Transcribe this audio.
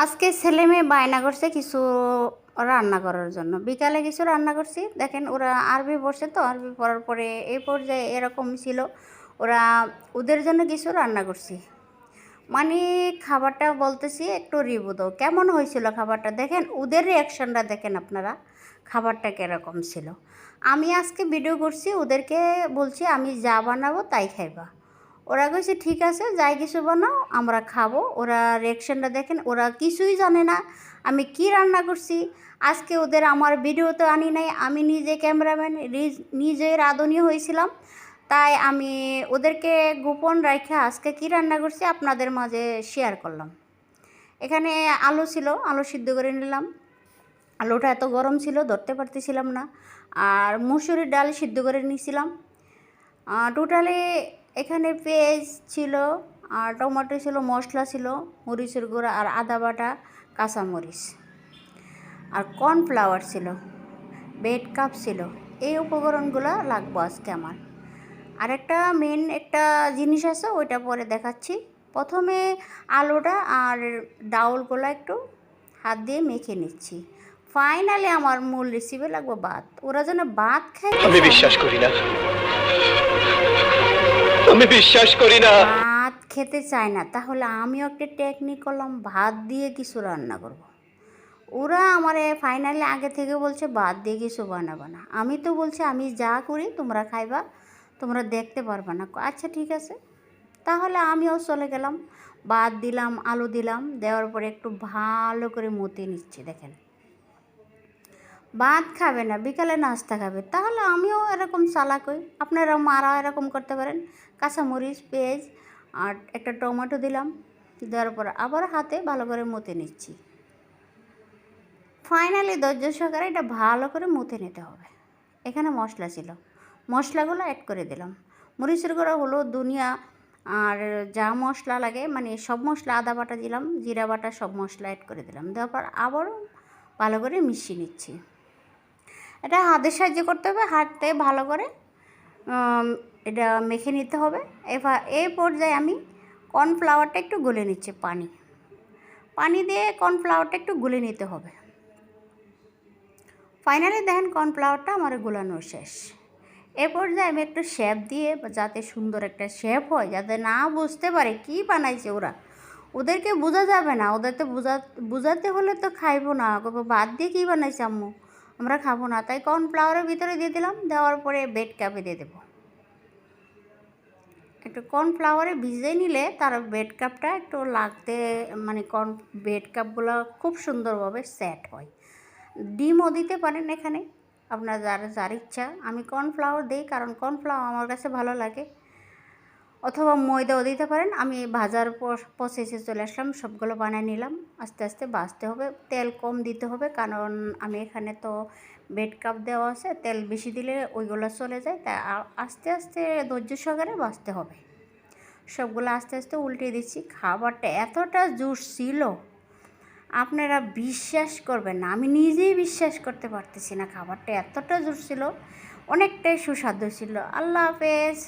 আজকে ছেলে মেয়ে বায়না করছে কিছু রান্না করার জন্য। বিকালে কিছু রান্না করছি, দেখেন ওরা আরবি পড়ছে তো, আরবি পড়ার পরে এই পর্যায়ে এরকম ছিল, ওরা ওদের জন্য কিছু রান্না করছি। মানে খাবারটা বলতেছি একটু রিভিউ দাও, কেমন হয়েছিল খাবারটা দেখেন, ওদের রিয়াকশানটা দেখেন আপনারা, খাবারটা কীরকম ছিল। আমি আজকে ভিডিও করছি, ওদেরকে বলছি আমি যা বানাবো তাই খাইবা। ওরা কইছে ঠিক আছে যাই কিছু বানাও আমরা খাবো। ওরা রিয়াকশানটা দেখেন, ওরা কিছুই জানে না আমি কি রান্না করছি। আজকে ওদের আমার ভিডিওতে আনি নাই, আমি নিজে ক্যামেরাম্যান, নিজে রাঁধুনি হয়েছিলাম, তাই আমি ওদেরকে গোপন রেখে আজকে কি রান্না করছি আপনাদের মাঝে শেয়ার করলাম। এখানে আলু ছিল, আলু সিদ্ধ করে নিলাম। আলুটা এত গরম ছিল ধরতে পারতেছিলাম না। আর মুসুরির ডাল সিদ্ধ করে নিয়েছিলাম। টোটালি এখানে পেঁয়াজ ছিল, আর টমেটো ছিল, মশলা ছিল, মরিচের গুঁড়া আর আদা বাটা, কাঁচামরিচ, আর কর্নফ্লাওয়ার ছিল, বেড কাপ ছিল। এই উপকরণগুলো লাগবো আজকে আমার। আর একটা মেন একটা জিনিস আছে, ওইটা পরে দেখাচ্ছি। প্রথমে আলুটা আর ডাউলগুলো একটু হাত দিয়ে মেখে নিচ্ছি। ফাইনালি আমার মূল রেসিপি লাগবে ভাত। ওরা যেন ভাত খায়, আমি বিশ্বাস করি না, আমি বিশ্বাস করি না। ভাত খেতে চায় না, তাহলে আমিও একটা টেকনিক করলাম, ভাত দিয়ে কিছু রান্না করব। ওরা আমারে ফাইনালি আগে থেকে বলছে ভাত দিয়ে কিছু বানাবা না। আমি তো বলছি আমি যা করি তোমরা খাইবা, তোমরা দেখতে পারবা না। আচ্ছা ঠিক আছে, তাহলে আমিও চলে গেলাম। ভাত দিলাম, আলু দিলাম, দেওয়ার পরে একটু ভালো করে মতে নিচ্ছি। দেখেন ভাত খাবে না, বিকালে নাস্তা খাবে, তাহলে আমিও এরকম চালাক হই, আপনারা মারা এরকম করতে পারেন। কাঁচামরিচ, পেঁয়াজ আর একটা টমেটো দিলাম, দেওয়ার পর আবার হাতে ভালো করে মতে নিচ্ছি। ফাইনালি ধৈর্য সহকারে এটা ভালো করে মুথে নিতে হবে। এখানে মশলা ছিল, মশলাগুলো অ্যাড করে দিলাম। মরিচের গুঁড়ো, হলুদ, ধনিয়া আর যা মশলা লাগে মানে সব মশলা, আদা বাটা দিলাম, জিরা বাটা, সব মশলা অ্যাড করে দিলাম। দেওয়ার পর আবারও ভালো করে মিশিয়ে নিচ্ছি। এটা হাতের সাহায্যে করতে হবে, হাতে ভালো করে এটা মেখে নিতে হবে। এবার এই পর্যায়ে আমি কর্নফ্লাওয়ারটা একটু গুলে নিচ্ছি, পানি দিয়ে কর্নফ্লাওয়ারটা একটু গুলে নিতে হবে। ফাইনালি দেখেন কর্নফ্লাওয়ারটা আমার গুলানো শেষ। এ পর্যায়ে আমি একটু শেপ দিয়ে, যাতে সুন্দর একটা শেপ হয়, যাতে না বুঝতে পারে কি বানাইছে ওরা, ওদেরকে বোঝা যাবে না। ওদেরকে বোঝাতে হলে তো খাইবো না, বাদ দিয়ে কী বানাইছে আম্মু, আমরা খাবো না। তাই কর্নফ্লাওয়ারের ভিতরে দিয়ে দিলাম, দেওয়ার পরে বেড কাপে দিয়ে দেবো। একটু কর্নফ্লাওয়ারে ভিজিয়ে নিলে তার বেড কাপটা একটু লাগতে, মানে বেড কাপগুলো খুব সুন্দরভাবে সেট হয়। ডিমও দিতে পারেন এখানে, আপনার যার ইচ্ছা। আমি কর্নফ্লাওয়ার দিই কারণ কর্নফ্লাওয়ার আমার কাছে ভালো লাগে, অথবা ময়দাও দিতে পারেন। আমি ভাজার প্রসেসে চলে আসলাম, সবগুলো বানিয়ে নিলাম। আস্তে আস্তে ভাজতে হবে, তেল কম দিতে হবে, কারণ আমি এখানে তো বেড কাপ দেওয়া আছে, তেল বেশি দিলে ওইগুলো চলে যায়। তাই আস্তে আস্তে ধৈর্য সহকারে ভাজতে হবে। সবগুলো আস্তে আস্তে উল্টে দিচ্ছি। খাবারটা এতটা জুস ছিল, আপনারা বিশ্বাস করবেন না, আমি নিজেই বিশ্বাস করতে পারতেছি না। খাবারটা এতটা জুস ছিল, অনেকটাই সুস্বাদু ছিল। আল্লাহ হাফেজ।